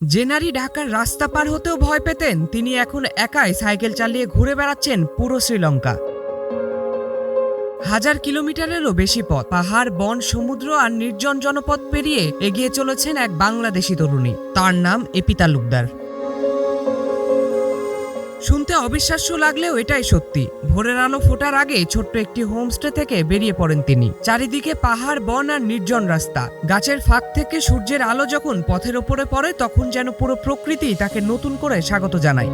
যে নারী ঢাকার রাস্তা পার হতেও ভয় পেতেন, তিনি এখন একাই সাইকেল চালিয়ে ঘুরে বেড়াচ্ছেন পুরো শ্রীলঙ্কা। 1000 কিলোমিটারেরও বেশি পথ, পাহাড়, বন, সমুদ্র আর নির্জন জনপদ পেরিয়ে এগিয়ে চলেছেন এক বাংলাদেশি তরুণী। তার নাম এপি তালুকদার। শুনতে অবিশ্বাস্য লাগলেও এটাই সত্যি। ভোরের আলো ফোটার আগে ছোট্ট একটি হোমস্টে থেকে বেরিয়ে পড়েন তিনি। চারিদিকে পাহাড়, বন আর নির্জন রাস্তা। গাছের ফাঁক থেকে সূর্যের আলো যখন পথের ওপরে পড়ে, তখন যেন পুরো প্রকৃতি তাকে নতুন করে স্বাগত জানায়।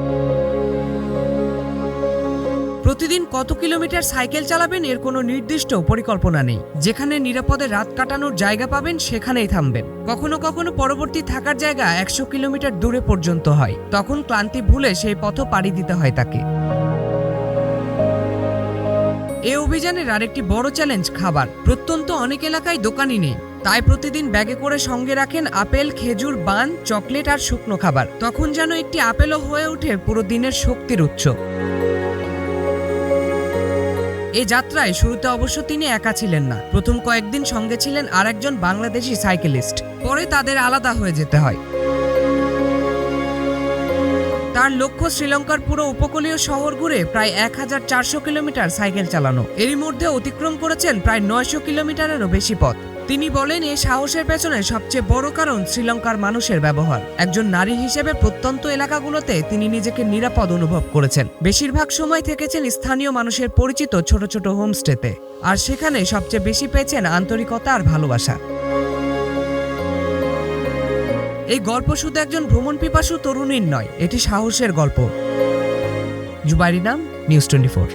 প্রতিদিন কত কিলোমিটার সাইকেল চালাবেন এর কোনো নির্দিষ্ট পরিকল্পনা নেই। যেখানে নিরাপদে রাত কাটানোর জায়গা পাবেন সেখানেই থামবেন। কখনো কখনো পরবর্তী থাকার জায়গা 100 কিলোমিটার দূরে পর্যন্ত হয়। তখন ক্লান্তি ভুলে সেই পথও পাড়ি দিতে হয় তাকে। এই অভিযানের আরেকটি বড় চ্যালেঞ্জ খাবার। প্রত্যন্ত অনেক এলাকায় দোকানই নেই, তাই প্রতিদিন ব্যাগে করে সঙ্গে রাখেন আপেল, খেজুর, বান, চকলেট আর শুকনো খাবার। তখন যেন একটি আপেলও হয়ে ওঠে পুরো দিনের শক্তির উৎস। এই যাত্রায় শুরুতে অবশ্য তিনি একা ছিলেন না। প্রথম কয়েকদিন সঙ্গে ছিলেন আরেকজন বাংলাদেশি সাইকেলিস্ট। পরে তাদের আলাদা হয়ে যেতে হয়। তার লক্ষ্য শ্রীলঙ্কার পুরো উপকূলীয় শহর ঘুরে প্রায় 1400 কিলোমিটার সাইকেল চালানো। এরই মধ্যে অতিক্রম করেছেন প্রায় 900 কিলোমিটারেরও বেশি পথ। তিনি বলেন, এই সাহসের পেছনে সবচেয়ে বড় কারণ শ্রীলঙ্কার মানুষের ব্যবহার। একজন নারী হিসেবে প্রত্যন্ত এলাকাগুলোতে তিনি নিজেকে নিরাপদ অনুভব করেছেন। বেশিরভাগ সময় থেকেছেন স্থানীয় মানুষের পরিচিত ছোট ছোট হোমস্টেতে, আর সেখানে সবচেয়ে বেশি পেয়েছেন আন্তরিকতা আর ভালোবাসা। এই গল্প শুধু একজন ভ্রমণ পিপাসু তরুণীর নয়, এটি সাহসের গল্প। জুবাইরি নাম, নিউজ 24।